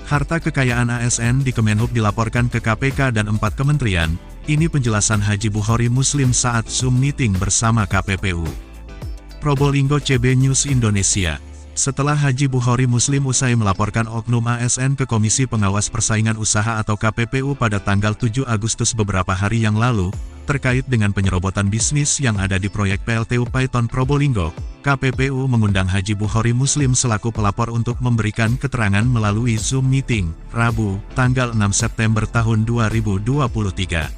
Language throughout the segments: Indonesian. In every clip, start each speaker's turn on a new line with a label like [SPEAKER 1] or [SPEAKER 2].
[SPEAKER 1] Harta kekayaan ASN di Kemenhub dilaporkan ke KPK dan 4 kementerian. Ini penjelasan Haji Bukhari Muslim saat Zoom meeting bersama KPPU. Probolinggo CB News Indonesia. Setelah Haji Bukhari Muslim usai melaporkan oknum ASN ke Komisi Pengawas Persaingan Usaha atau KPPU pada tanggal 7 Agustus beberapa hari yang lalu, terkait dengan penyerobotan bisnis yang ada di proyek PLTU Python Probolinggo, KPPU mengundang Haji Bukhari Muslim selaku pelapor untuk memberikan keterangan melalui Zoom meeting, Rabu, tanggal 6 September tahun 2023.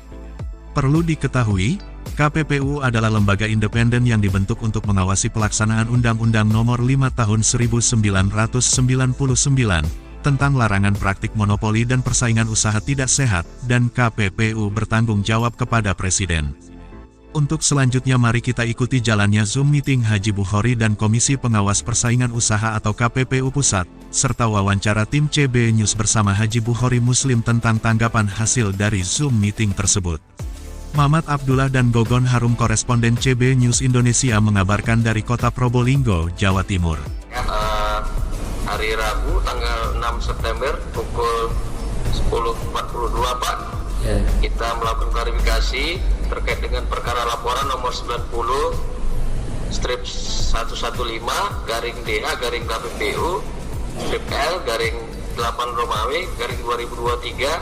[SPEAKER 1] Perlu diketahui, KPPU adalah lembaga independen yang dibentuk untuk mengawasi pelaksanaan Undang-Undang Nomor 5 Tahun 1999, tentang larangan praktik monopoli dan persaingan usaha tidak sehat, dan KPPU bertanggung jawab kepada Presiden. Untuk selanjutnya mari kita ikuti jalannya Zoom meeting Haji Bukhari dan Komisi Pengawas Persaingan Usaha atau KPPU Pusat, serta wawancara tim CB News bersama Haji Bukhari Muslim tentang tanggapan hasil dari Zoom meeting tersebut. Mamat Abdullah dan Gogon Harum koresponden CB News Indonesia mengabarkan dari kota Probolinggo, Jawa Timur.
[SPEAKER 2] Hari Rabu tanggal 6 September pukul 10.42 Pak, kita melakukan klarifikasi terkait dengan perkara laporan nomor 90/DH/KPPU/L/8 Romawi /2023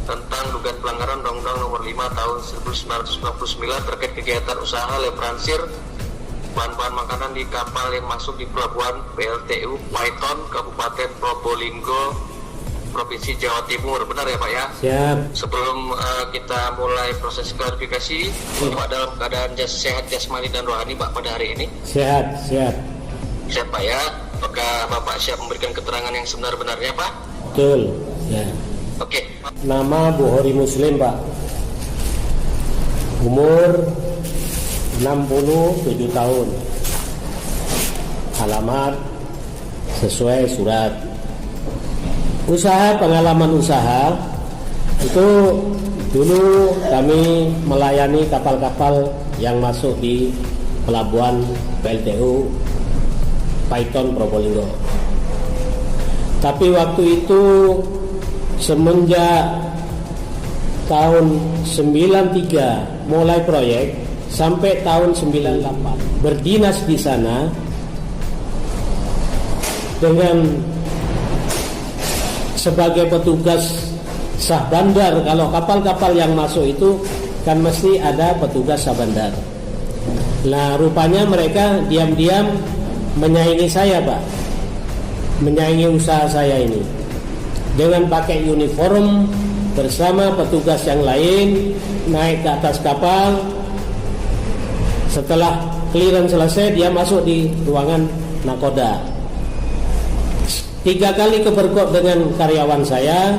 [SPEAKER 2] tentang dugaan pelanggaran Undang-Undang Nomor 5 Tahun 1999 terkait kegiatan usaha leveransir bahan-bahan makanan di kapal yang masuk di pelabuhan PLTU Python Kabupaten Probolinggo, Provinsi Jawa Timur. Benar ya Pak ya?
[SPEAKER 3] Siap.
[SPEAKER 2] Sebelum kita mulai proses klarifikasi, Pak dalam keadaan sehat jasmani dan rohani Pak pada hari ini?
[SPEAKER 3] Sehat.
[SPEAKER 2] Sehat Pak ya? Apakah Bapak siap memberikan keterangan yang sebenar-benarnya Pak?
[SPEAKER 3] Betul. Ya.
[SPEAKER 2] Oke.
[SPEAKER 3] Nama Bukhari Muslim Pak. Umur 67 tahun. Alamat sesuai surat. Pengalaman usaha itu dulu kami melayani kapal-kapal yang masuk di pelabuhan PLTU Python Probolinggo. Tapi waktu itu semenjak tahun 93 mulai proyek sampai tahun 98 berdinas di sana dengan sebagai petugas sah bandar. Kalau kapal-kapal yang masuk itu kan mesti ada petugas sah bandar. Nah, rupanya mereka diam-diam menyaingi saya Pak, menyaingi usaha saya ini dengan pakai uniform bersama petugas yang lain naik ke atas kapal. Setelah clearance selesai, dia masuk di ruangan nakoda. 3 kali kepergok dengan karyawan saya.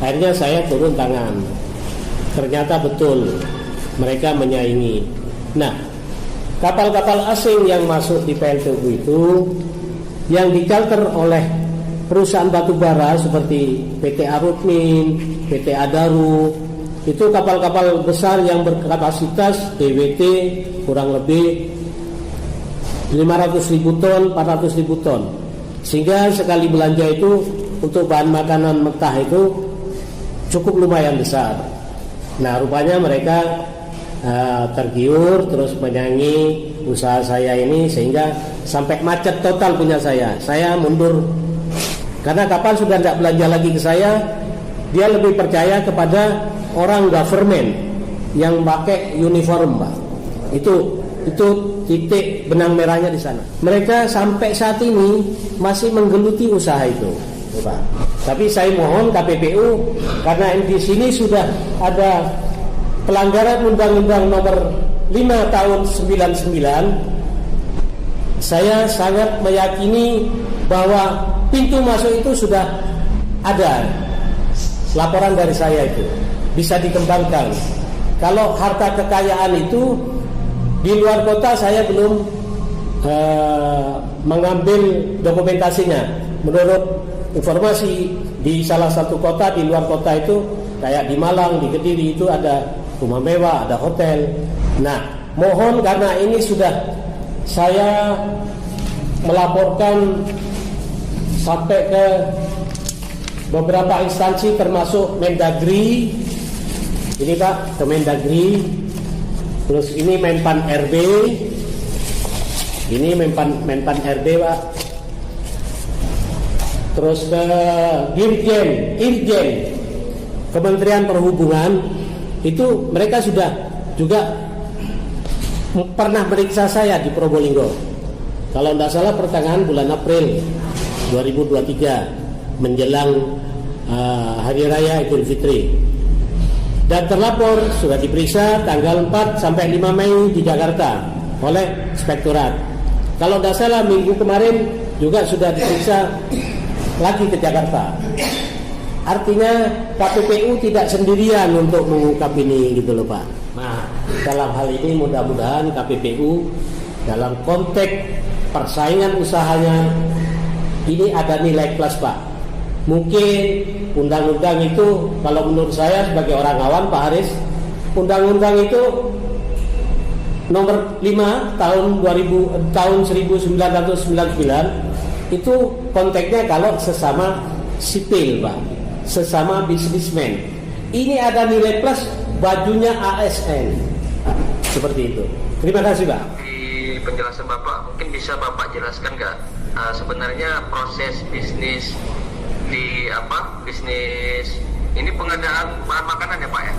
[SPEAKER 3] Akhirnya saya turun tangan. Ternyata betul mereka menyaingi. Nah, kapal-kapal asing yang masuk di PLTU itu yang dicharter oleh perusahaan batubara seperti PT Arutmin, PT Adaru, itu kapal-kapal besar yang berkapasitas DWT kurang lebih 500.000 ton, 400.000 ton. Sehingga sekali belanja itu untuk bahan makanan mentah itu cukup lumayan besar. Nah, rupanya mereka tergiur terus menyaingi usaha saya ini sehingga sampai macet total punya saya. Saya mundur karena kapal sudah tidak belanja lagi ke saya. Dia lebih percaya kepada orang government yang pakai uniform Pak. Itu titik benang merahnya di sana. Mereka sampai saat ini masih menggeluti usaha itu Pak. Tapi saya mohon KPPU, karena di sini sudah ada pelanggaran Undang-Undang Nomor 5 Tahun 99, saya sangat meyakini bahwa pintu masuk itu sudah ada. Laporan dari saya itu bisa dikembangkan. Kalau harta kekayaan itu di luar kota saya belum mengambil dokumentasinya. Menurut informasi di salah satu kota di luar kota itu kayak di Malang, di Kediri itu ada rumah mewah, ada hotel. Nah, mohon karena ini sudah saya melaporkan sampai ke beberapa instansi termasuk Mendagri, ini Pak, Kemendagri, terus ini Menpan RB, ini Menpan RB Pak, terus ke Irjen Kementerian Perhubungan, itu mereka sudah juga pernah meriksa saya di Probolinggo. Kalau tidak salah pertengahan bulan April 2023 menjelang Hari Raya Idul Fitri. Dan terlapor sudah diperiksa tanggal 4 sampai 5 Mei di Jakarta oleh Inspektorat. Kalau tidak salah minggu kemarin juga sudah diperiksa lagi ke Jakarta. Artinya KPPU tidak sendirian untuk mengungkap ini gitu loh Pak. Nah, dalam hal ini mudah-mudahan KPPU dalam konteks persaingan usahanya ini ada nilai plus Pak. Mungkin undang-undang itu, kalau menurut saya sebagai orang awam Pak Haris, undang-undang itu nomor 5 tahun 1999 itu konteksnya kalau sesama sipil Pak, sesama bisnismen. Ini ada nilai plus, bajunya ASN. Seperti itu. Terima kasih Pak.
[SPEAKER 2] Di penjelasan Bapak, mungkin bisa Bapak jelaskan nggak sebenarnya proses bisnis di bisnis ini pengadaan bahan makanan ya Pak ya?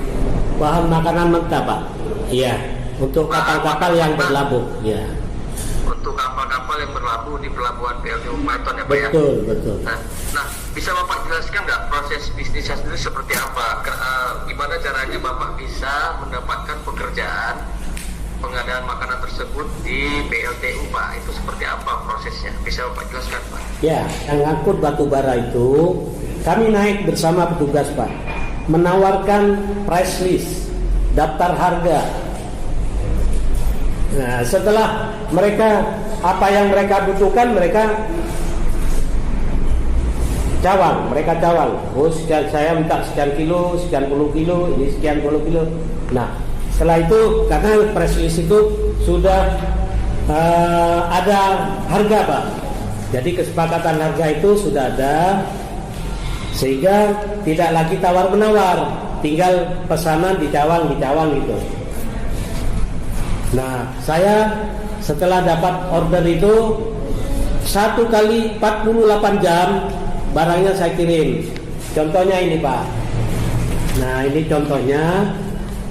[SPEAKER 3] Bahan makanan mentah Pak. Iya, untuk kapal-kapal yang berlabuh. Iya.
[SPEAKER 2] Untuk kapal-kapal yang berlabuh di pelabuhan PLTU Paiton ya Pak ya?
[SPEAKER 3] Betul.
[SPEAKER 2] Nah, bisa Bapak jelaskan nggak proses bisnisnya sendiri seperti apa? Gimana caranya Bapak bisa mendapatkan pekerjaan pengadaan makanan tersebut di PLTU Pak? Itu seperti apa prosesnya? Bisa Bapak jelaskan Pak?
[SPEAKER 3] Ya, yang ngangkut batu bara itu kami naik bersama petugas Pak, menawarkan price list, daftar harga. Nah, setelah mereka apa yang mereka butuhkan, mereka cawang. Oh, saya minta sekian kilo, sekian puluh kilo, ini sekian puluh kilo. Nah, setelah itu karena press list itu sudah ada harga Pak. Jadi kesepakatan harga itu sudah ada, sehingga tidak lagi tawar menawar, tinggal pesanan dicawang gitu. Nah, saya setelah dapat order itu 1 kali 48 jam barangnya saya kirim. Contohnya ini Pak. Nah, ini contohnya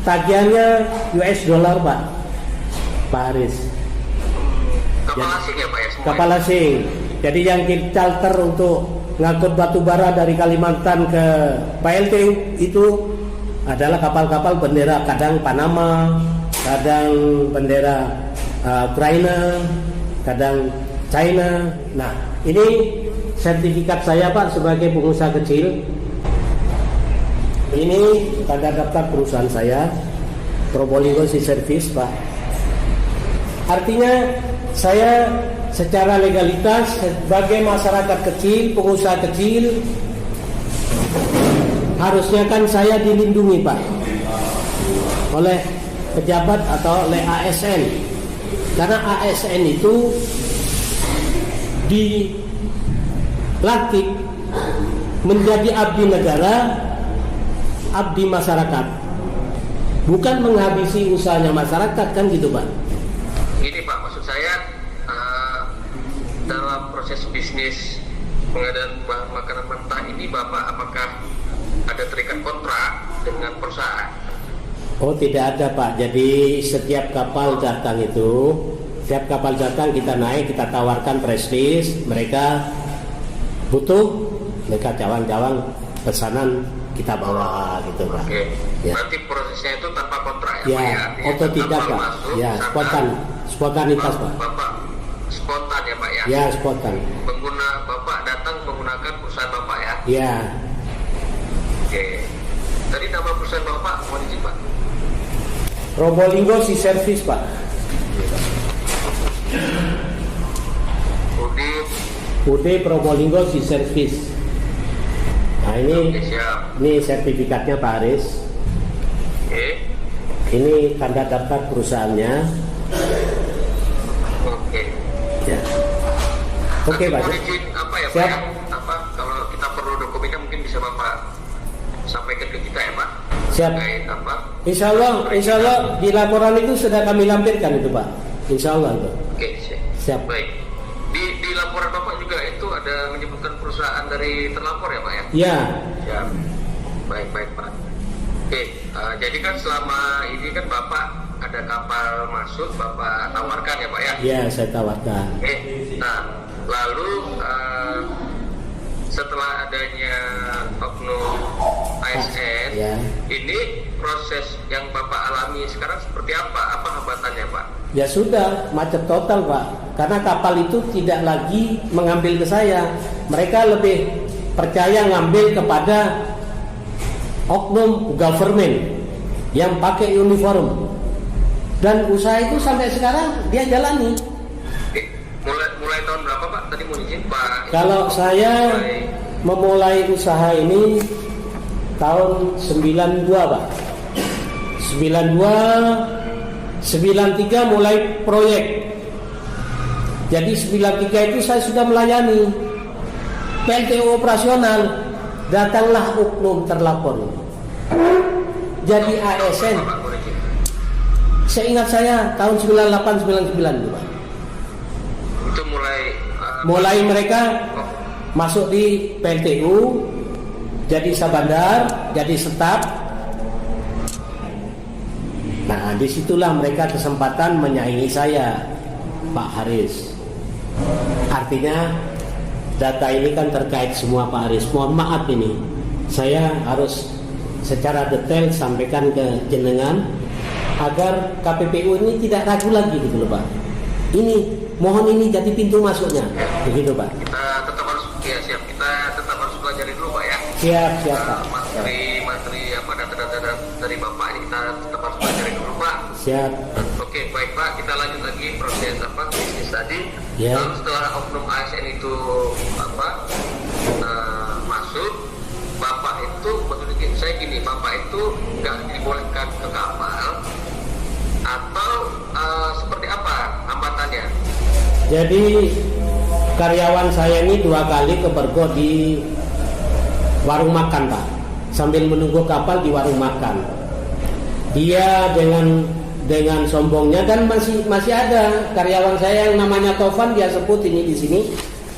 [SPEAKER 3] tagihannya US dollar Pak Haris.
[SPEAKER 2] Kapal asing ya Pak ya?
[SPEAKER 3] Kapal asing. Jadi yang kita charter untuk ngangkut batu bara dari Kalimantan ke PLTU itu adalah kapal-kapal bendera, kadang Panama, kadang bendera Ukraina, kadang China. Nah, ini sertifikat saya Pak sebagai pengusaha kecil. Ini tanda daftar perusahaan saya, Probolinggo Sea Service Pak. Artinya saya secara legalitas sebagai masyarakat kecil, pengusaha kecil, harusnya kan saya dilindungi Pak oleh pejabat atau oleh ASN. Karena ASN itu dilantik menjadi abdi negara, abdi masyarakat, bukan menghabisi usahanya masyarakat, kan gitu Pak.
[SPEAKER 2] Ini Pak, maksud saya dalam proses bisnis pengadaan bahan makanan mentah ini Bapak apakah ada terikat kontrak dengan perusahaan?
[SPEAKER 3] Oh, tidak ada Pak. Jadi setiap kapal datang kita naik, kita tawarkan price list, mereka butuh, mereka jawang-jawang pesanan kita bawa gitu Pak.
[SPEAKER 2] Oke.
[SPEAKER 3] Ya.
[SPEAKER 2] Berarti prosesnya itu tanpa kontrak ya?
[SPEAKER 3] Ya, otodidak Pak. Ya, spontanitas Pak.
[SPEAKER 2] Bapak spontan ya Pak ya?
[SPEAKER 3] Ya, spontan.
[SPEAKER 2] Bapak datang menggunakan perusahaan Bapak ya?
[SPEAKER 3] Ya.
[SPEAKER 2] Oke. Tadi nama perusahaan Bapak mohon izin Pak.
[SPEAKER 3] Probolinggo Sea Service Pak. UD Probolinggo Sea Service. Nah ini sertifikatnya Pak Haris.
[SPEAKER 2] Oke.
[SPEAKER 3] Ini tanda daftar perusahaannya.
[SPEAKER 2] Oke.
[SPEAKER 3] Ya. Oke Pak.
[SPEAKER 2] Mohon izin apa ya
[SPEAKER 3] Siap.
[SPEAKER 2] Pak ya? Kalau kita perlu dokumennya mungkin bisa sampaikan ke kita ya Pak.
[SPEAKER 3] Siap.
[SPEAKER 2] Terkait apa?
[SPEAKER 3] Insya Allah di laporan itu sudah kami lampirkan itu Pak. Insya Allah itu.
[SPEAKER 2] Oke,
[SPEAKER 3] Siap.
[SPEAKER 2] Baik. Di laporan Bapak juga itu ada menyebutkan perusahaan dari terlapor ya Pak ya?
[SPEAKER 3] Ya.
[SPEAKER 2] Ya. Baik Pak. Oke, jadi kan selama ini kan Bapak ada kapal masuk, Bapak tawarkan ya Pak ya?
[SPEAKER 3] Ya, saya tawarkan.
[SPEAKER 2] Oke, nah lalu setelah adanya oknum ASN,
[SPEAKER 3] Ya.
[SPEAKER 2] ini proses yang Bapak alami sekarang seperti apa? Apa hambatannya Pak?
[SPEAKER 3] Ya sudah, macet total Pak. Karena kapal itu tidak lagi mengambil ke saya. Mereka lebih percaya ngambil kepada oknum government yang pakai uniform. Dan usaha itu sampai sekarang dia jalani.
[SPEAKER 2] Mulai tahun berapa Pak? Tadi mau izin Pak.
[SPEAKER 3] Kalau saya memulai usaha ini tahun 92 Pak. 93 mulai proyek. Jadi 93 itu saya sudah melayani PLTU operasional. Datanglah oknum terlapor. Jadi ASN. Seingat saya tahun 98-99 itu Pak.
[SPEAKER 2] Itu
[SPEAKER 3] Mulai mereka masuk di PLTU, jadi sabandar, jadi staf. Nah, disitulah mereka kesempatan menyaingi saya, Pak Haris. Artinya data ini kan terkait semua Pak Haris. Mohon maaf ini, saya harus secara detail sampaikan ke jenengan agar KPPU ini tidak ragu lagi gitu loh Pak. Mohon ini jadi pintu masuknya, begitu Pak.
[SPEAKER 2] Kita tetap harus siap. Kita tetap harus pelajari dulu Pak ya.
[SPEAKER 3] Siap Pak.
[SPEAKER 2] Materi apa data-data dari Bapak ini kita tetap harus pelajari dulu Pak.
[SPEAKER 3] Siap.
[SPEAKER 2] Oke, baik Pak. Kita lanjut lagi proses bisnis tadi.
[SPEAKER 3] Ya.
[SPEAKER 2] Lalu setelah oknum ASN itu masuk, Bapak itu maksudnya saya gini, Bapak itu nggak dibolehkan ke kapal atau seperti apa hambatannya?
[SPEAKER 3] Jadi karyawan saya ini 2 kali kepergok di warung makan Pak. Sambil menunggu kapal di warung makan. Dia dengan sombongnya dan masih ada karyawan saya yang namanya Tovan, dia sebut ini di sini.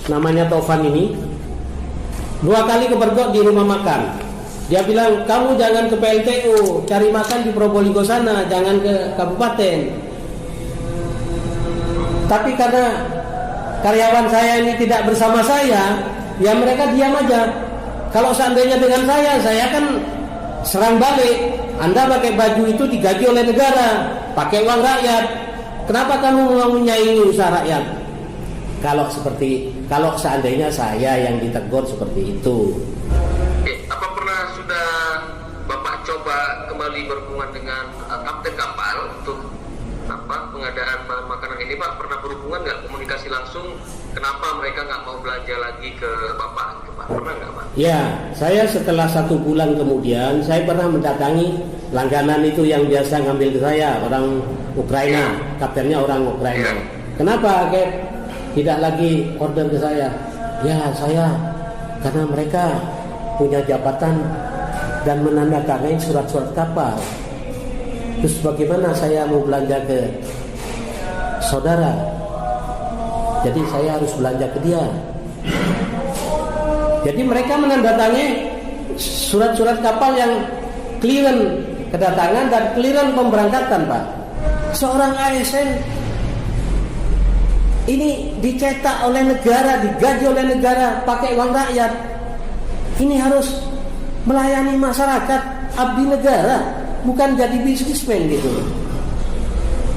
[SPEAKER 3] Namanya Tovan ini. 2 kali kepergok di rumah makan. Dia bilang, "Kamu jangan ke PLTU, cari makan di Probolinggo sana, jangan ke kabupaten." Tapi karena karyawan saya ini tidak bersama saya, ya mereka diam aja. Kalau seandainya dengan saya kan serang balik. Anda pakai baju itu digaji oleh negara, pakai uang rakyat. Kenapa kamu mau menyaingi usaha rakyat? Kalau seandainya saya yang ditegur seperti itu.
[SPEAKER 2] Apa pernah sudah Bapak coba kembali berhubungan dengan kapten kapal untuk pengadaan bahan makanan ini Pak? Pernah berhubungan nggak, komunikasi langsung? Kenapa mereka nggak mau belanja lagi ke Bapak gitu Pak? Pernah nggak Pak?
[SPEAKER 3] Ya, saya setelah 1 bulan kemudian saya pernah mendatangi langganan itu yang biasa ngambil ke saya, orang Ukraina, kaptennya orang Ukraina. Kenapa tidak lagi order ke saya? Ya saya karena mereka punya jabatan dan menandatangani surat-surat kapal. Terus bagaimana saya mau belanja ke saudara? Jadi saya harus belanja ke dia. Jadi mereka menandatangani surat-surat kapal yang clearance kedatangan dan clearance pemberangkatan Pak. Seorang ASN ini dicetak oleh negara, digaji oleh negara, pakai uang rakyat. Ini harus melayani masyarakat, abdi negara, bukan jadi bisnismen gitu.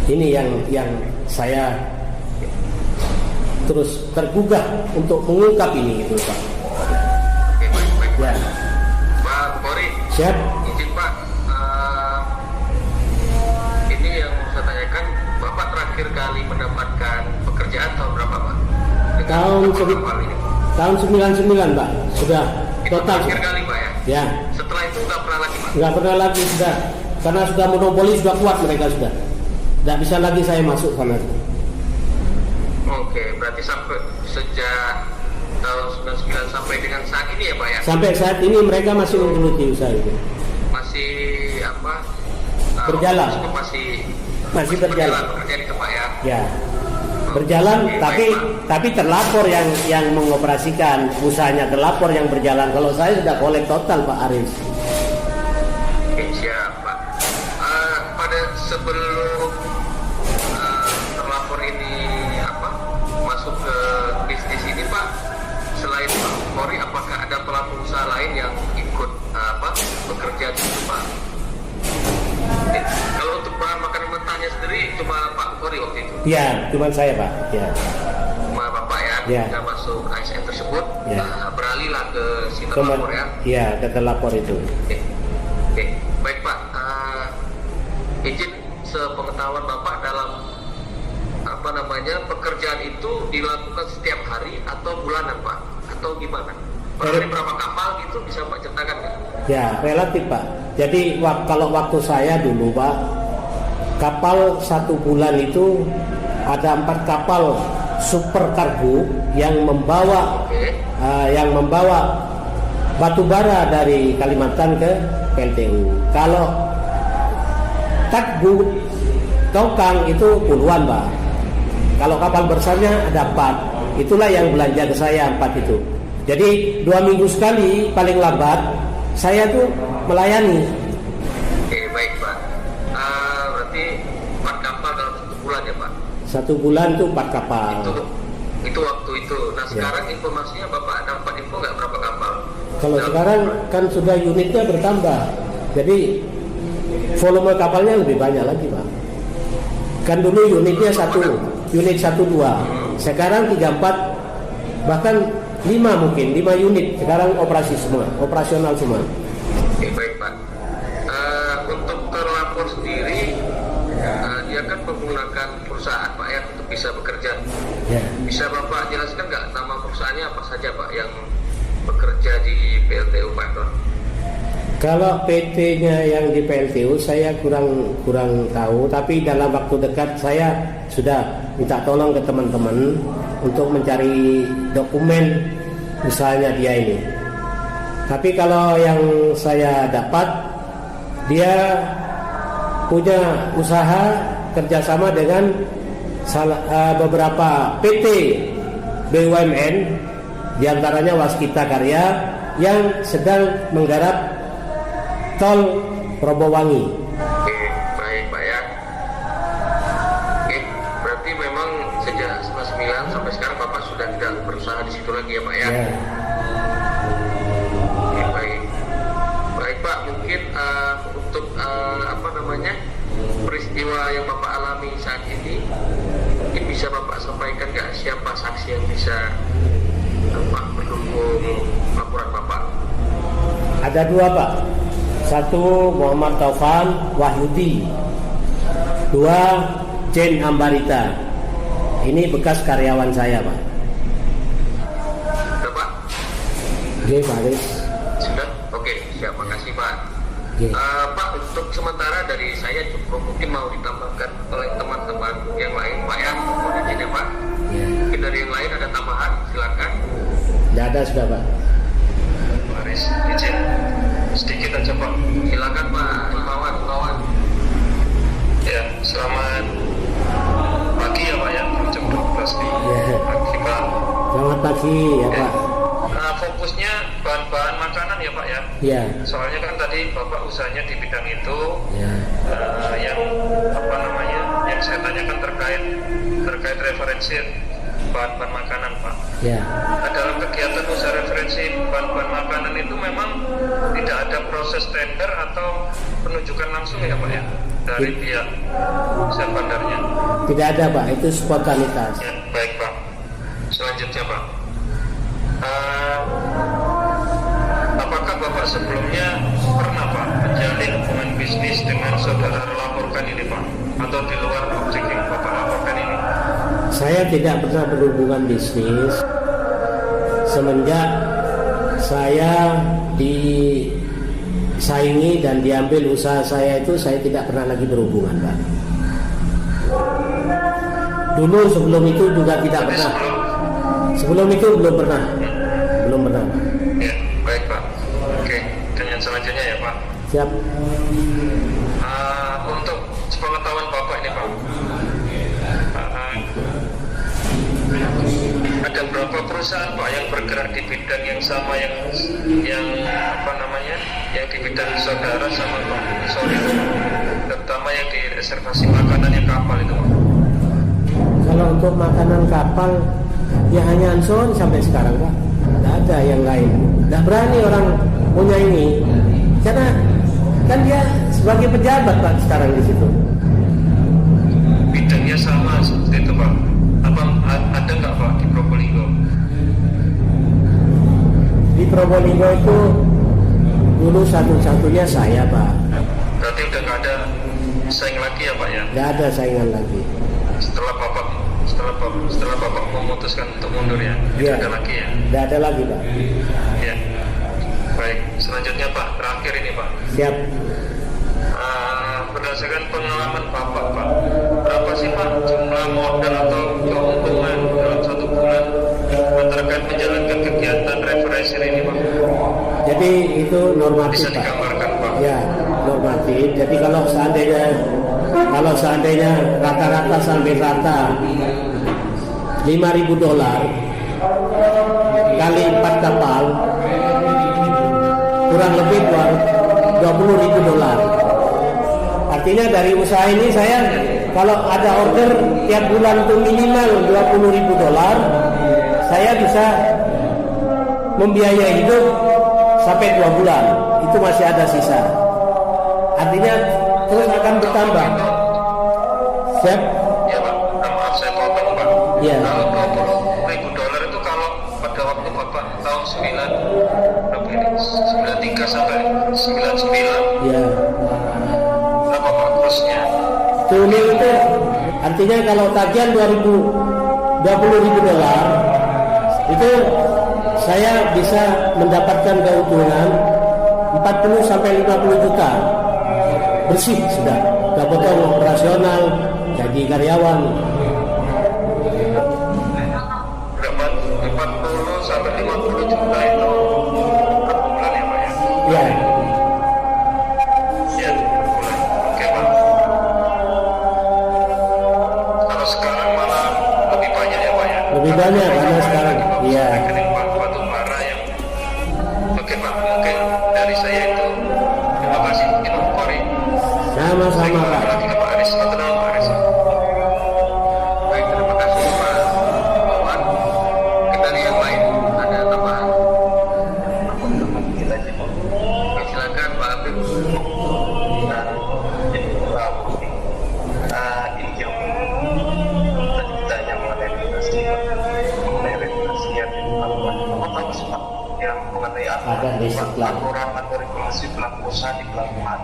[SPEAKER 3] Ini yang saya terus tergugah untuk mengungkap ini gitu Pak.
[SPEAKER 2] Oke, baik.
[SPEAKER 3] Ya.
[SPEAKER 2] Pak Polri.
[SPEAKER 3] Siap.
[SPEAKER 2] Izin Pak. Ini yang saya tanyakan, Bapak terakhir kali mendapatkan pekerjaan tahun berapa Pak?
[SPEAKER 3] Tahun 99 Pak. Sudah
[SPEAKER 2] Itu
[SPEAKER 3] total.
[SPEAKER 2] terakhir kali Pak ya?
[SPEAKER 3] Ya.
[SPEAKER 2] Setelah itu nggak pernah lagi Pak?
[SPEAKER 3] Nggak pernah lagi sudah. Karena sudah monopoli, sudah kuat mereka sudah. Nggak bisa lagi saya masuk sana.
[SPEAKER 2] Oke, berarti sampai sejak tahun 99 sampai dengan saat ini ya Pak ya?
[SPEAKER 3] Sampai saat ini mereka masih menggeluti usaha itu.
[SPEAKER 2] Masih apa?
[SPEAKER 3] Berjalan. Masih berjalan.
[SPEAKER 2] Pekerjaan itu Pak ya?
[SPEAKER 3] Ya. Berjalan,
[SPEAKER 2] Oke,
[SPEAKER 3] tapi terlapor yang mengoperasikan, usahanya terlapor yang berjalan. Kalau saya sudah kolek total Pak Aris.
[SPEAKER 2] Oke, siap Pak. Pada sebelum terlapor ini masuk ke bisnis ini Pak, selain Pak Bukhori, apakah ada pelaku usaha lain yang ikut bekerja di situ Pak? Kalau untuk bahan makanan mentahnya sendiri cuma Pak Bukhori waktu itu?
[SPEAKER 3] Ya, cuma saya Pak. Ya.
[SPEAKER 2] Cuma Bapak ya,
[SPEAKER 3] Ya.
[SPEAKER 2] sudah masuk ASN tersebut,
[SPEAKER 3] Ya.
[SPEAKER 2] beralihlah ke si terlapor ya?
[SPEAKER 3] Iya, ke terlapor itu.
[SPEAKER 2] Oke. Baik Pak, izin sepengetahuan Bapak dalam pekerjaan itu dilakukan setiap hari atau bulanan Pak? Atau gimana? Per hari berapa kapal gitu bisa Pak ceritakan nggak?
[SPEAKER 3] Ya, relatif Pak. Jadi kalau waktu saya dulu Pak, kapal 1 bulan itu ada 4 kapal super kargo yang membawa batu bara dari Kalimantan ke PLTU. Kalau takbut tokang itu puluhan Pak. Kalau kapal besarnya ada 4. Itulah yang belanja ke saya 4 itu. Jadi 2 minggu sekali paling lambat saya tuh melayani.
[SPEAKER 2] Oke, baik Pak. Berarti 4 kapal dalam 1 bulan ya Pak?
[SPEAKER 3] 1 bulan tuh 4 kapal.
[SPEAKER 2] Itu waktu itu. Nah sekarang informasinya Bapak dapat info nggak berapa kapal?
[SPEAKER 3] Kalau sekarang kan sudah unitnya bertambah. Jadi volume kapalnya lebih banyak lagi Pak. Kan dulu unitnya unit 1-2. Sekarang 3-4, bahkan 5 mungkin, 5 unit sekarang operasional semua.
[SPEAKER 2] Oke, baik Pak. Untuk terlapor sendiri, dia kan menggunakan perusahaan Pak ya untuk bisa bekerja.
[SPEAKER 3] Ya.
[SPEAKER 2] Bisa Bapak jelaskan nggak nama perusahaannya apa saja Pak yang bekerja di PLTU Pak Don?
[SPEAKER 3] Kalau PT-nya yang di PLTU saya kurang tahu, tapi dalam waktu dekat saya sudah minta tolong ke teman-teman untuk mencari dokumen usahanya dia ini. Tapi kalau yang saya dapat, dia punya usaha kerjasama dengan beberapa PT BUMN, diantaranya Waskita Karya yang sedang menggarap tol Probowangi.
[SPEAKER 2] Oke, baik Pak ya. Oke, berarti memang sejak 99 sampai sekarang Bapak sudah tidak berusaha di situ lagi ya Pak ya?
[SPEAKER 3] Ya.
[SPEAKER 2] Oke, baik. Baik Pak, mungkin untuk peristiwa yang Bapak alami saat ini, mungkin bisa Bapak sampaikan nggak siapa saksi yang bisa mendukung laporan Bapak?
[SPEAKER 3] Ada 2 Pak. 1 Muhammad Taufan Wahyudi, 2 Jen Ambarita. Ini bekas karyawan saya Pak.
[SPEAKER 2] Sudah Pak?
[SPEAKER 3] Oke Pak Aris.
[SPEAKER 2] Sudah? Oke, siap. Makasih Pak.
[SPEAKER 3] Oke.
[SPEAKER 2] Pak, untuk sementara dari saya cukup, mungkin mau ditambahkan oleh teman-teman yang lain Pak ya, mohon izin ya Pak.
[SPEAKER 3] Ya.
[SPEAKER 2] Mungkin dari yang lain ada tambahan, silakan.
[SPEAKER 3] Tidak ada sudah Pak.
[SPEAKER 2] Baris, izin sedikit aja Pak. Silakan Pak, kawan. Ya, selamat pagi ya Pak ya, jam 12 nih.
[SPEAKER 3] Ya.
[SPEAKER 2] Pagi Pak.
[SPEAKER 3] Selamat pagi ya Pak.
[SPEAKER 2] Fokusnya bahan-bahan makanan ya Pak ya.
[SPEAKER 3] Ya.
[SPEAKER 2] Soalnya kan tadi Bapak usahanya di bidang itu.
[SPEAKER 3] Ya.
[SPEAKER 2] Yang saya tanyakan terkait referensi bahan-bahan makanan Pak.
[SPEAKER 3] Ya.
[SPEAKER 2] Dalam kegiatan usaha referensi bahan-bahan makanan itu memang tidak ada proses tender atau penunjukan langsung ya Pak ya dari pihak usaha bandarnya.
[SPEAKER 3] Tidak ada Pak, itu spontanitas.
[SPEAKER 2] Ya, baik Pak. Selanjutnya Pak, apakah Bapak sebelumnya pernah Pak menjalin hubungan bisnis dengan saudara laporkan ini Pak, atau di luar objek yang Bapak laporkan ini?
[SPEAKER 3] Saya tidak pernah berhubungan bisnis semenjak saya disaingi dan diambil usaha saya itu. Saya tidak pernah lagi berhubungan Pak. Dulu sebelum itu juga tidak pernah. Sebelum itu belum pernah. belum pernah.
[SPEAKER 2] Ya, baik Pak. Oke, dengan selanjutnya ya Pak.
[SPEAKER 3] Siap.
[SPEAKER 2] Untuk sepengetahuan Bapak ini Pak, ada berapa perusahaan Pak yang bergerak di bidang yang sama yang apa namanya, yang di bidang saudara sama Pak Sori, terutama yang di reservasi makanan yang kapal itu Pak?
[SPEAKER 3] Kalau untuk makanan kapal ya hanya Ansori sampai sekarang Pak, tidak ada yang lain. Tidak berani orang punya ini karena kan dia sebagai pejabat Pak sekarang di situ.
[SPEAKER 2] Bidangnya sama seperti itu Pak. Apa ada nggak Pak di Probolinggo?
[SPEAKER 3] Di Probolinggo itu dulu satu-satunya saya Pak.
[SPEAKER 2] Berarti udah nggak ada saing lagi ya Pak ya?
[SPEAKER 3] Tidak ada saingan lagi.
[SPEAKER 2] Setelah Bapak memutuskan untuk mundur ya?
[SPEAKER 3] Iya.
[SPEAKER 2] Tidak ada lagi ya?
[SPEAKER 3] Tidak ada lagi Pak.
[SPEAKER 2] Ya. Baik, selanjutnya Pak, terakhir ini Pak.
[SPEAKER 3] Siap.
[SPEAKER 2] Berdasarkan pengalaman Bapak Pak, berapa sih Pak jumlah modal atau keuntungan dalam 1 bulan terkait menjalankan kegiatan refresher ini Pak?
[SPEAKER 3] Jadi itu normatif
[SPEAKER 2] Bisa
[SPEAKER 3] Pak.
[SPEAKER 2] digambarkan Pak?
[SPEAKER 3] Ya, normatif. Jadi kalau seandainya rata-rata sampai rata $5.000 kali 4 kapal kurang lebih $20.000. Artinya dari usaha ini saya kalau ada order tiap bulan itu minimal $20.000, saya bisa membiayai hidup sampai 2 bulan. Itu masih ada sisa. Artinya terus akan bertambah. Siap?
[SPEAKER 2] Ya Pak, maaf saya potong Pak.
[SPEAKER 3] Ya.
[SPEAKER 2] Kalau $20.000 itu kalau pada waktu Bapak tahun 93 sampai 99,
[SPEAKER 3] Ya.
[SPEAKER 2] berapa Pak kursnya?
[SPEAKER 3] Tunil itu artinya kalau tagihan $20.000 itu saya bisa mendapatkan keuntungan 40 sampai 50 juta bersih sudah. Gak potong operasional, gaji karyawan.
[SPEAKER 2] Berapa? 40 sampai 50 juta itu per bulan ya Pak ya?
[SPEAKER 3] Ya.
[SPEAKER 2] Ya, per bulan. Oke Pak. Kalau sekarang malah lebih banyak ya Pak ya?
[SPEAKER 3] Lebih banyak karena sekarang. Iya.
[SPEAKER 2] Rekening Pak batu bara yang. Oke Pak, mungkin dari saya itu. Terima kasih mungkin Pak Kori.
[SPEAKER 3] Sama-sama Pak.
[SPEAKER 2] Lagi ke Pak Aris, atau nama Pak Aris. Baik, terima kasih Pak Wawan. Kita dari yang lain ada tambahan. Kita aja Pak. Silakan Pak Habib. Ini jauh. Tadi kita hanya mengenai regulasi yang apa tahu sih Pak yang mengenai
[SPEAKER 3] Ada di sebelah.
[SPEAKER 2] aturan atau regulasi pelaku usaha di pelabuhan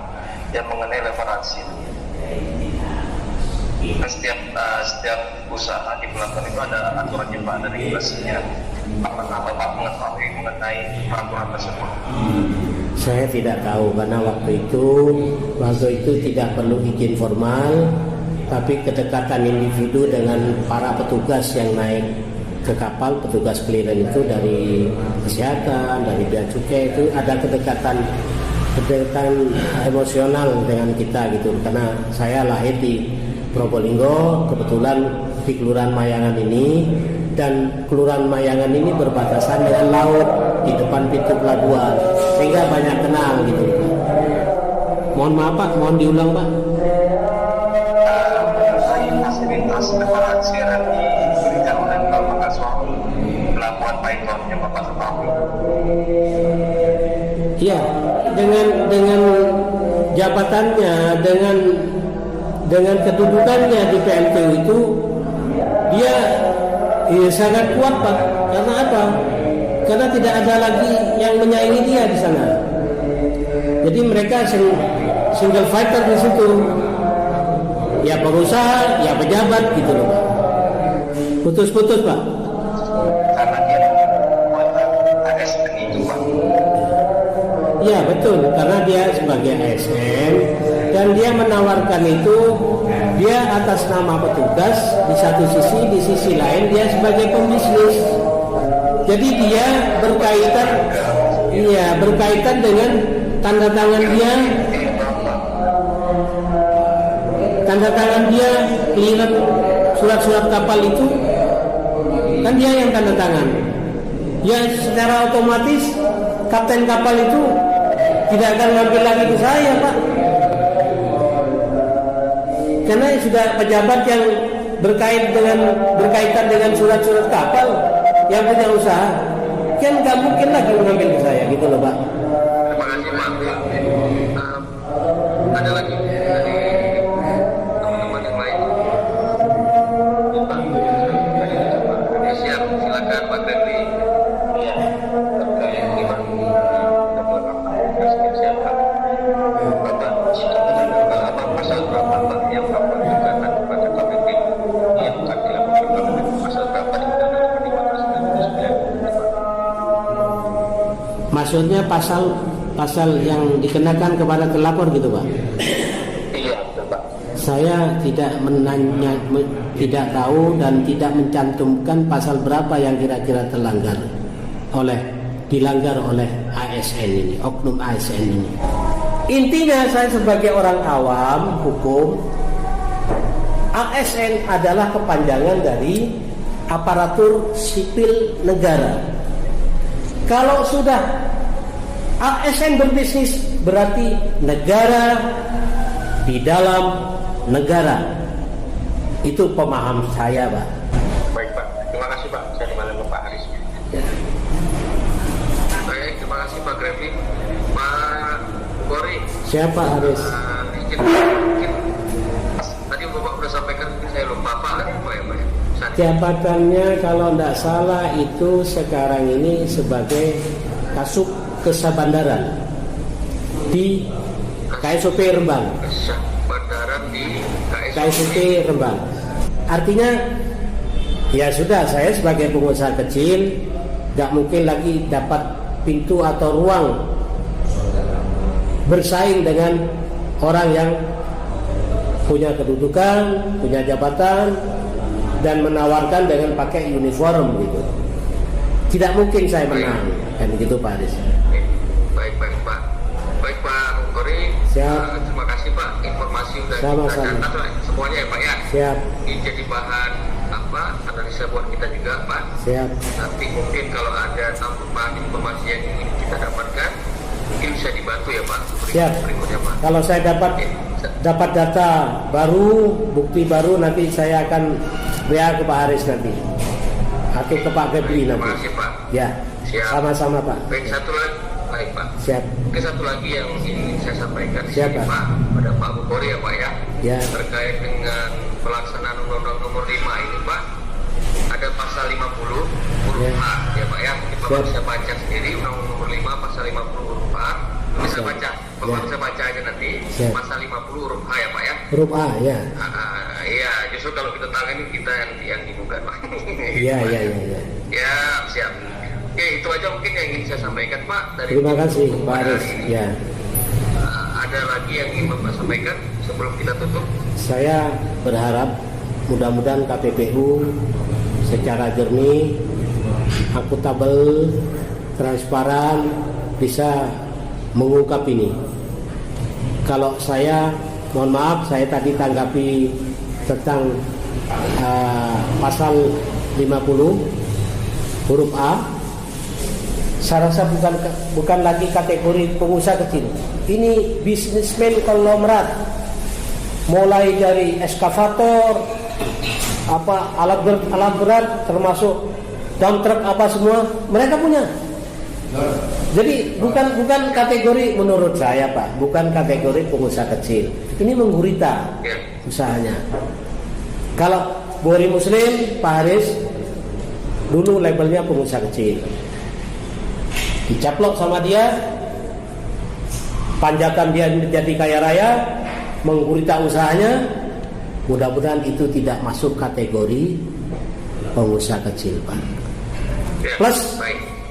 [SPEAKER 2] yang mengenai leveransi. Kan setiap usaha di pelabuhan itu ada aturannya Pak, ada regulasinya. Apa Pak mengetahui mengenai peraturan tersebut?
[SPEAKER 3] Saya tidak tahu karena waktu itu tidak perlu izin formal, tapi kedekatan individu dengan para petugas yang naik ke kapal, petugas clearance itu dari kesehatan, dari bea cukai itu ada kedekatan emosional dengan kita gitu. Karena saya lahir di Probolinggo, kebetulan di Kelurahan Mayangan ini, dan Kelurahan Mayangan ini berbatasan dengan laut di depan pintu pelabuhan, sehingga banyak kenal gitu. Mohon maaf Pak, mohon diulang Pak.
[SPEAKER 2] Fasilitas leveransi yang diberikan oleh Bapak Suami pelabuhan Python yang Bapak ketahui.
[SPEAKER 3] Iya, dengan jabatannya, dengan kedudukannya di PLTU itu dia sangat kuat Pak. Karena apa? Karena tidak ada lagi yang menyaingi dia di sana. Jadi mereka single fighter di situ. Ya pengusaha, ya pejabat gitu loh Pak. Putus-putus Pak.
[SPEAKER 2] Karena dia ASN itu Pak.
[SPEAKER 3] Ya betul, karena dia sebagai ASN dan dia menawarkan itu, dia atas nama petugas di satu sisi, di sisi lain dia sebagai pembisnis. Jadi dia berkaitan dengan tanda tangan dia, clearance surat-surat kapal itu kan dia yang tanda tangan. Ya secara otomatis kapten kapal itu tidak akan ngambil lagi ke saya, Pak. Karena sudah pejabat yang berkaitan dengan surat-surat kapal yang punya usaha, kan nggak mungkin lagi mengambil ke saya, gitu loh, Pak.
[SPEAKER 2] Terima kasih, Pak. Ada lagi dari teman-teman yang lain? Pak, siap, silakan Pak Grandi. Iya, terkait dengan presiden siapa? Bapak, apa pasal berapa Pak yang Bapak gunakan kepada KPP yang akan dilakukan KPP? Pasal berapa di Undang-Undang 5
[SPEAKER 3] Maksudnya pasal yang dikenakan kepada terlapor gitu, Pak?
[SPEAKER 2] Iya, betul, Pak.
[SPEAKER 3] Saya tidak tahu dan tidak mencantumkan pasal berapa yang kira-kira dilanggar oleh ASN ini, oknum ASN ini. Intinya saya sebagai orang awam hukum, ASN adalah kepanjangan dari aparatur sipil negara. Kalau sudah ASN berbisnis berarti negara di dalam negara. Itu pemaham saya, Pak.
[SPEAKER 2] Baik, Pak. Terima kasih, Pak. Saya kembali ke Pak Haris.
[SPEAKER 3] Ya.
[SPEAKER 2] Baik, terima kasih Pak Grevin. Pak Bori.
[SPEAKER 3] Siapa Haris?
[SPEAKER 2] Mungkin tadi Bapak sudah sampaikan, saya lupa Pak. Lupa ya, Pak.
[SPEAKER 3] Jabatannya kalau tidak salah itu sekarang ini sebagai Kasub Kesabandaran di KSOP Rembang.
[SPEAKER 2] Kesabandaran di
[SPEAKER 3] KSOP Rembang. Artinya ya sudah, saya sebagai pengusaha kecil nggak mungkin lagi dapat pintu atau ruang bersaing dengan orang yang punya kedudukan, punya jabatan, dan menawarkan dengan pakai uniform gitu. Tidak mungkin saya menang, kan gitu Pak Haris.
[SPEAKER 2] Baik Pak. Baik Pak Kori.
[SPEAKER 3] Siap.
[SPEAKER 2] Terima kasih Pak, informasi sudah
[SPEAKER 3] Sama-sama.
[SPEAKER 2] kita catat semuanya ya Pak ya.
[SPEAKER 3] Siap.
[SPEAKER 2] Ini jadi bahan analisa buat kita juga Pak.
[SPEAKER 3] Siap.
[SPEAKER 2] Nanti mungkin kalau ada tambahan informasi yang ingin kita dapatkan, mungkin bisa dibantu ya Pak.
[SPEAKER 3] Siap.
[SPEAKER 2] Berikutnya Pak.
[SPEAKER 3] Kalau saya dapat data baru, bukti baru, nanti saya akan WA ke Pak Haris nanti, atau ke Pak Febri nanti.
[SPEAKER 2] Terima kasih Pak.
[SPEAKER 3] Ya.
[SPEAKER 2] Siap.
[SPEAKER 3] Sama-sama Pak.
[SPEAKER 2] Baik, satu lagi. Baik Pak.
[SPEAKER 3] Siap.
[SPEAKER 2] Oke, satu lagi yang ingin saya sampaikan di
[SPEAKER 3] Siap,
[SPEAKER 2] sini,
[SPEAKER 3] Pak.
[SPEAKER 2] Pak, pada Pak Bukori ya Pak ya.
[SPEAKER 3] Ya.
[SPEAKER 2] Terkait dengan pelaksanaan Undang-Undang Nomor 5 ini Pak, ada pasal 50 huruf
[SPEAKER 3] Ya.
[SPEAKER 2] A ya Pak ya. Bapak
[SPEAKER 3] Siap.
[SPEAKER 2] bisa baca sendiri Undang-Undang Nomor 5 pasal 50 huruf A. Bisa
[SPEAKER 3] Siap.
[SPEAKER 2] baca. Bapak
[SPEAKER 3] Ya.
[SPEAKER 2] bisa baca aja nanti.
[SPEAKER 3] Siap.
[SPEAKER 2] Pasal 50 huruf A ya Pak ya.
[SPEAKER 3] Huruf A ya.
[SPEAKER 2] Iya, justru kalau kita tangani kita yang digugat Pak.
[SPEAKER 3] Iya.
[SPEAKER 2] Ya, siap. Oke, itu aja mungkin yang ingin saya sampaikan Pak. Dari
[SPEAKER 3] Terima kasih Pak
[SPEAKER 2] pada
[SPEAKER 3] Haris.
[SPEAKER 2] hari ini.
[SPEAKER 3] Ya.
[SPEAKER 2] Ada lagi yang ingin Bapak sampaikan sebelum kita tutup?
[SPEAKER 3] Saya berharap mudah-mudahan KPPU secara jernih, akuntabel, transparan bisa mengungkap ini. Kalau saya, mohon maaf, saya tadi tanggapi tentang pasal 50 huruf A. Saya rasa bukan lagi kategori pengusaha kecil. Ini bisnismen konglomerat. Mulai dari eskavator, alat berat termasuk dump truck apa semua mereka punya. Jadi bukan kategori, menurut saya Pak, bukan kategori pengusaha kecil. Ini menggurita usahanya. Kalau Bori Muslim, Pak Haris dulu labelnya pengusaha kecil. Dicaplok sama dia, panjakan dia menjadi kaya raya, menggurita usahanya. Mudah-mudahan itu tidak masuk kategori pengusaha kecil Pak. Plus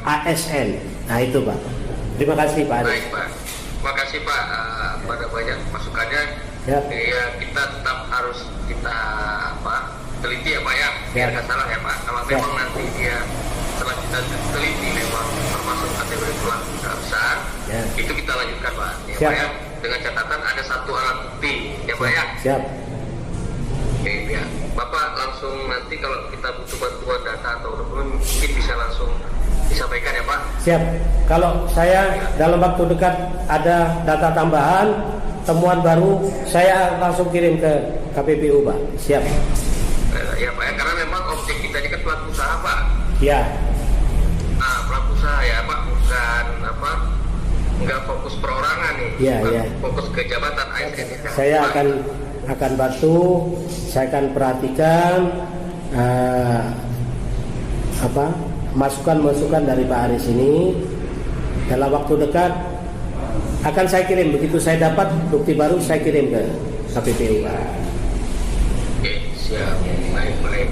[SPEAKER 3] ASN. Nah itu Pak. Terima kasih Pak Haris.
[SPEAKER 2] Baik Pak. Terima kasih Pak pada banyak masukannya.
[SPEAKER 3] Ya.
[SPEAKER 2] Ya, kita tetap harus teliti ya Pak ya. Biar nggak salah ya Pak. Kalau memang nanti dia setelah kita teliti memang termasuk kategori pelaku besar,
[SPEAKER 3] Ya.
[SPEAKER 2] itu kita lanjutkan Pak. Ya,
[SPEAKER 3] Siap.
[SPEAKER 2] Pak ya, dengan catatan ada satu alat bukti, ya Pak ya.
[SPEAKER 3] Siap.
[SPEAKER 2] Oke, ya. Bapak langsung nanti kalau kita butuh bantuan data atau dokumen mungkin bisa langsung disampaikan ya Pak.
[SPEAKER 3] Siap. Kalau saya dalam waktu dekat ada data tambahan, temuan baru, saya langsung kirim ke KPPU, Pak. Siap.
[SPEAKER 2] Ya Pak ya, karena memang objek kita ini kan pelaku usaha Pak.
[SPEAKER 3] Ya,
[SPEAKER 2] Nah, pelaku usaha ya Pak, bukan apa, nggak fokus perorangan nih,
[SPEAKER 3] Iya,
[SPEAKER 2] bukan
[SPEAKER 3] iya.
[SPEAKER 2] fokus ke jabatan ASN.
[SPEAKER 3] saya akan bantu, saya akan perhatikan masukan-masukan dari Pak Aris ini. Dalam waktu dekat akan saya kirim, begitu saya dapat bukti baru saya kirim ke KPPU, Pak.
[SPEAKER 2] Oke, siap. Baik.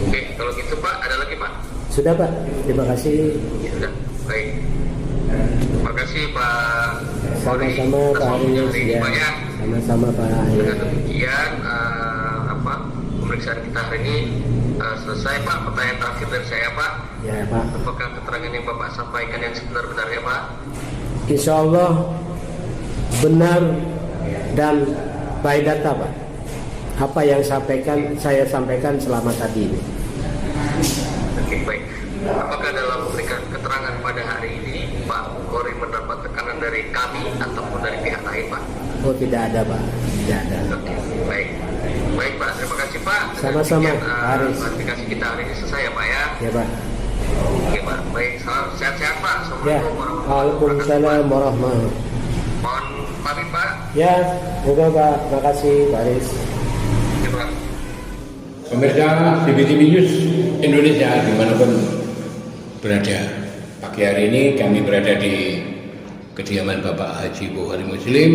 [SPEAKER 2] Oke, kalau gitu Pak, ada lagi Pak?
[SPEAKER 3] Sudah, Pak. Terima kasih.
[SPEAKER 2] Ya, sudah. Baik. Terima kasih Pak.
[SPEAKER 3] Sama-sama
[SPEAKER 2] Atas
[SPEAKER 3] Pak
[SPEAKER 2] waktunya
[SPEAKER 3] Aris,
[SPEAKER 2] hari ini,
[SPEAKER 3] ya.
[SPEAKER 2] Pak ya.
[SPEAKER 3] Sama-sama Pak Aris.
[SPEAKER 2] Dengan demikian pemeriksaan kita hari ini selesai Pak. Pertanyaan terakhir dari saya Pak,
[SPEAKER 3] Ya, Pak.
[SPEAKER 2] apakah keterangan yang Bapak sampaikan yang sebenar-benarnya Pak?
[SPEAKER 3] Insya Allah benar dan by data, Pak. Apa yang saya sampaikan selama tadi ini.
[SPEAKER 2] Oke, baik. Apakah dalam memberikan keterangan pada hari ini Pak Bukhari mendapat tekanan dari kami ataupun dari pihak lain Pak?
[SPEAKER 3] Oh, tidak ada, Pak. Tidak ada.
[SPEAKER 2] Oke, baik. Baik Pak, terima kasih Pak.
[SPEAKER 3] Sama-sama, Haris.
[SPEAKER 2] Klarifikasi kita hari ini selesai ya Pak ya.
[SPEAKER 3] Ya, Pak.
[SPEAKER 2] Oke Pak, baik. Salam sehat-sehat Pak.
[SPEAKER 3] Ya.
[SPEAKER 2] Assalamualaikum warahmatullahi wabarakatuh.
[SPEAKER 3] Waalaikumsalam warahmatullahi.
[SPEAKER 2] Mohon pamit Pak.
[SPEAKER 3] Ya, semoga Pak. Terima kasih, Pak Aris.
[SPEAKER 2] Ya, Pak.
[SPEAKER 4] Pemirsa BBTV News Indonesia dimanapun berada, pagi hari ini kami berada di kediaman Bapak Haji Bukhari Muslim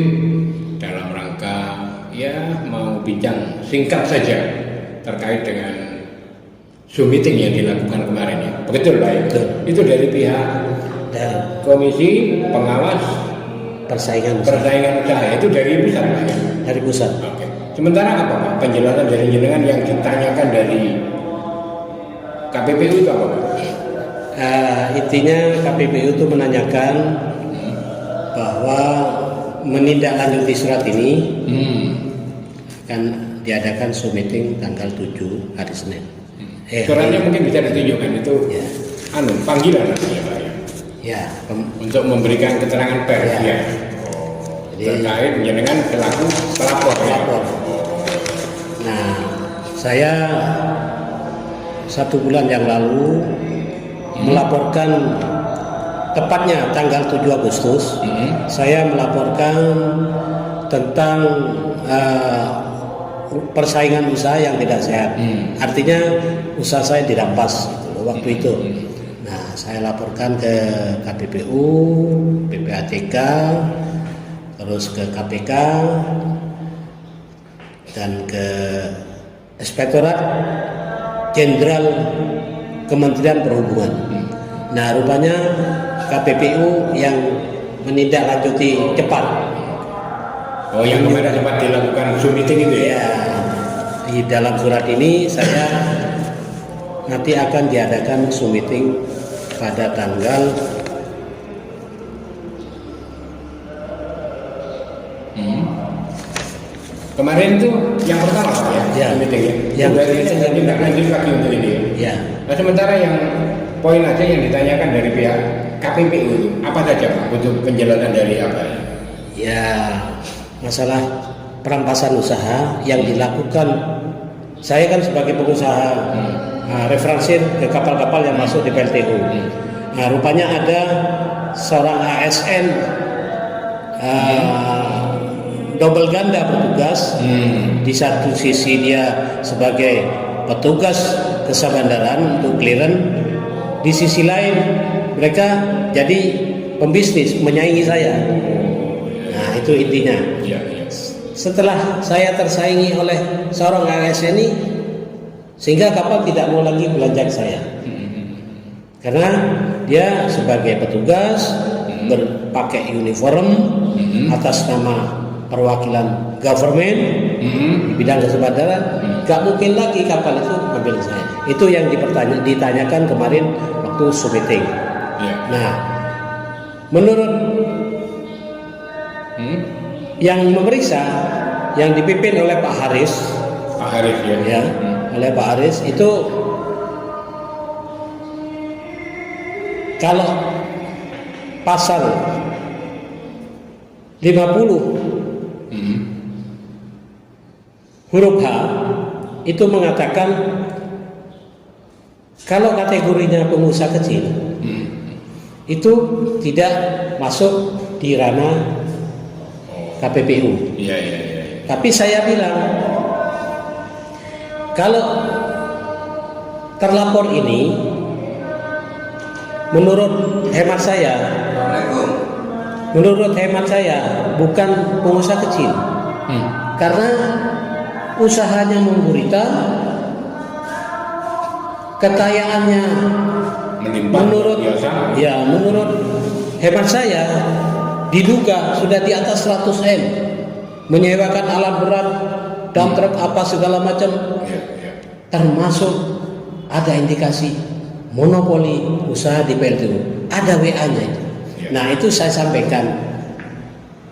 [SPEAKER 4] dalam rangka mau bincang singkat saja terkait dengan Zoom meeting yang dilakukan kemarin ya. Betul Pak ya?
[SPEAKER 3] Betul.
[SPEAKER 4] Itu dari pihak
[SPEAKER 3] Dan
[SPEAKER 4] Komisi Pengawas
[SPEAKER 3] persaingan
[SPEAKER 4] Usaha itu dari pusat Pak ya?
[SPEAKER 3] dari pusat.
[SPEAKER 4] Oke. Sementara apa Pak? Penjelasan dari jenengan yang ditanyakan dari KPPU itu apa Pak?
[SPEAKER 3] Intinya KPPU itu menanyakan bahwa menindaklanjuti surat ini akan diadakan Zoom meeting tanggal 7 hari Senin.
[SPEAKER 4] Suratnya mungkin bisa ditunjukkan itu
[SPEAKER 3] Ya.
[SPEAKER 4] Panggilan artinya Pak ya?
[SPEAKER 3] Ya,
[SPEAKER 4] Untuk memberikan keterangan pers
[SPEAKER 3] Ya.
[SPEAKER 4] ya.
[SPEAKER 3] Jadi-
[SPEAKER 4] Terkait jenengan selaku pelapor ya.
[SPEAKER 3] pelapor. Nah, saya 1 bulan yang lalu melaporkan, tepatnya tanggal 7 Agustus, saya melaporkan tentang persaingan usaha yang tidak sehat. Artinya usaha saya dirampas gitu, waktu itu. Nah, saya laporkan ke KPPU, PPATK, terus ke KPK, dan ke Inspektorat Jenderal Kementerian Perhubungan. Nah, rupanya KPPU yang menindaklanjuti cepat.
[SPEAKER 4] Oh, yang kemarin sempat dilakukan Zoom meeting itu ya?
[SPEAKER 3] Ya, di dalam surat ini saya nanti akan diadakan Zoom meeting pada tanggal
[SPEAKER 4] Kemarin itu yang pertama Pak ya?
[SPEAKER 3] Ya.
[SPEAKER 4] Zoom meeting ya?
[SPEAKER 3] Yang
[SPEAKER 4] Berarti
[SPEAKER 3] meeting
[SPEAKER 4] ini tidak lanjut lagi untuk ini ya?
[SPEAKER 3] ya.
[SPEAKER 4] Nah, sementara yang poin aja yang ditanyakan dari pihak KPPU itu apa saja Pak untuk penjelasan dari apa ya?
[SPEAKER 3] Ya, masalah perampasan usaha yang dilakukan. Saya kan sebagai pengusaha referensi ke kapal-kapal yang masuk di PLTU. Nah, rupanya ada seorang ASN double ganda petugas. Di satu sisi dia sebagai petugas kesabandaran untuk clearance, di sisi lain mereka jadi pembisnis menyaingi saya. Nah, itu intinya.
[SPEAKER 4] Iya, iya.
[SPEAKER 3] Setelah saya tersaingi oleh seorang ASN ini, sehingga kapal tidak mau lagi belanja ke saya, karena dia sebagai petugas berpakai uniform atas nama perwakilan government di bidang kesabandaran, gak mungkin lagi kapal itu ambil saya. Itu yang ditanyakan kemarin waktu waktu submitting.
[SPEAKER 4] Ya.
[SPEAKER 3] Nah, menurut yang memeriksa, yang dipimpin oleh Pak Haris, ya, oleh Pak Haris itu kalau pasal 50 huruf H itu mengatakan kalau kategorinya pengusaha kecil itu tidak masuk di ranah KPPU.
[SPEAKER 4] Iya.
[SPEAKER 3] Tapi saya bilang kalau terlapor ini menurut hemat saya bukan pengusaha kecil. Karena usahanya menggurita, kekayaannya menurut hemat saya diduga sudah di atas 100 M, menyewakan alat berat, dump truck apa segala macam, termasuk ada indikasi monopoli usaha di PLTU, ada WA-nya itu. Nah itu saya sampaikan,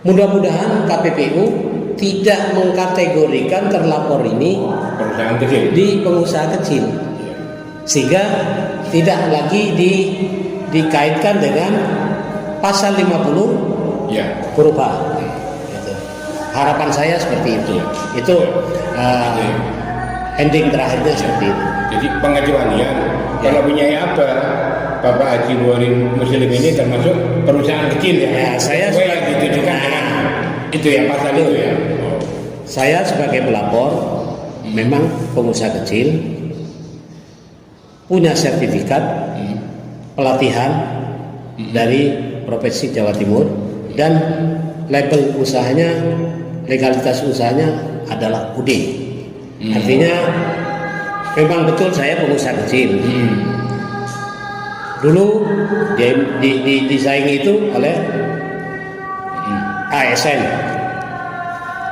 [SPEAKER 3] mudah-mudahan KPPU tidak mengkategorikan terlapor ini di pengusaha kecil, sehingga tidak lagi dikaitkan dengan pasal 50 huruf H. Gitu. Harapan saya seperti itu. Itu ending terakhirnya seperti itu.
[SPEAKER 4] Jadi pengecualian kalau punya apa Bapak Haji Buhori Muslim ini termasuk perusahaan kecil ya.
[SPEAKER 3] Ya, saya
[SPEAKER 4] yang ditujukan dengan itu ya pasal itu ya.
[SPEAKER 3] Saya sebagai pelapor memang pengusaha kecil, punya sertifikat pelatihan dari Provinsi Jawa Timur dan label usahanya, legalitas usahanya adalah UD. Artinya memang betul saya pengusaha kecil. Dulu disaingi itu oleh ASN.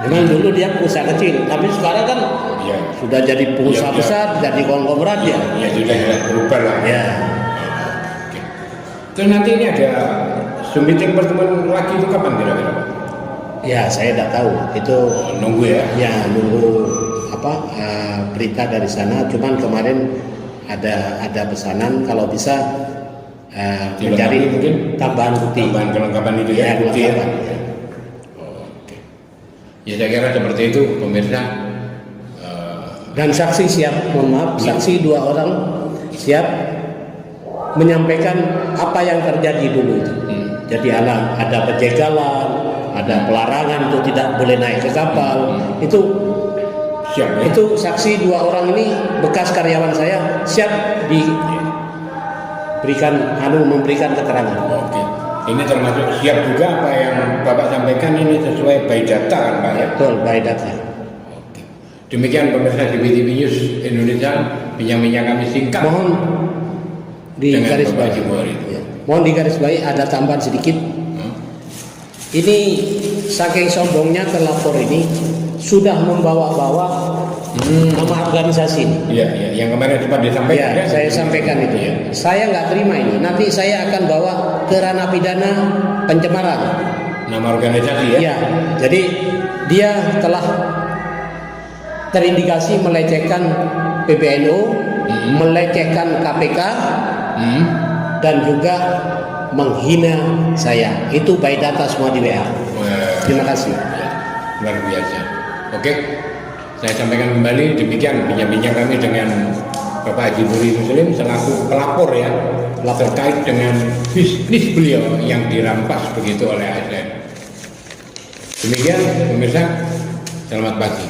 [SPEAKER 3] Memang dulu dia pengusaha kecil, tapi sekarang kan sudah jadi pengusaha besar, jadi konglomerat ya.
[SPEAKER 4] Ya sudah berubah lah.
[SPEAKER 3] Ya.
[SPEAKER 4] Terus nanti ini ada meeting pertemuan lagi itu kapan kira-kira?
[SPEAKER 3] Ya saya tidak tahu. Itu
[SPEAKER 4] nunggu ya.
[SPEAKER 3] Ya nunggu berita dari sana. Cuman kemarin ada pesanan kalau bisa mencari
[SPEAKER 4] mungkin
[SPEAKER 3] tambahan bukti.
[SPEAKER 4] Tambahan kelengkapan itu ya. Bukti ya. Oke. Ya saya kira seperti itu pemirsa.
[SPEAKER 3] Dan saksi siap, mohon maaf, saksi 2 orang siap menyampaikan apa yang terjadi dulu itu. Jadi ada penjegalan, ada pelarangan untuk tidak boleh naik ke kapal. Itu
[SPEAKER 4] siap. Ya?
[SPEAKER 3] Itu saksi 2 orang ini bekas karyawan saya siap memberikan keterangan.
[SPEAKER 4] Oke. Ini termasuk siap juga apa yang Bapak sampaikan ini sesuai by data kan Pak ya?
[SPEAKER 3] Betul, by data.
[SPEAKER 4] Oke. Demikian pemirsa DBTV News Indonesia, bincang-bincang kami singkat.
[SPEAKER 3] Mohon digarisbawahi. Ya. Mohon digarisbawahi ada tambahan sedikit. Ini saking sombongnya terlapor ini sudah membawa-bawa nama organisasi ini.
[SPEAKER 4] Iya, yang kemarin sempat disampaikan.
[SPEAKER 3] Ya, saya sampaikan itu. Ya. Saya nggak terima ini. Nanti saya akan bawa ke ranah pidana pencemaran.
[SPEAKER 4] Nama organisasi ya?
[SPEAKER 3] Ya, jadi dia telah terindikasi melecehkan PBNU, melecehkan KPK, dan juga menghina saya. Itu by data semua di WA. Terima kasih.
[SPEAKER 4] Ya, luar biasa. Oke, saya sampaikan kembali demikian bincang-bincang kami dengan Bapak Haji Buhori Muslim selaku pelapor ya, terkait dengan bisnis beliau yang dirampas begitu oleh ASN. Demikian pemirsa, selamat pagi.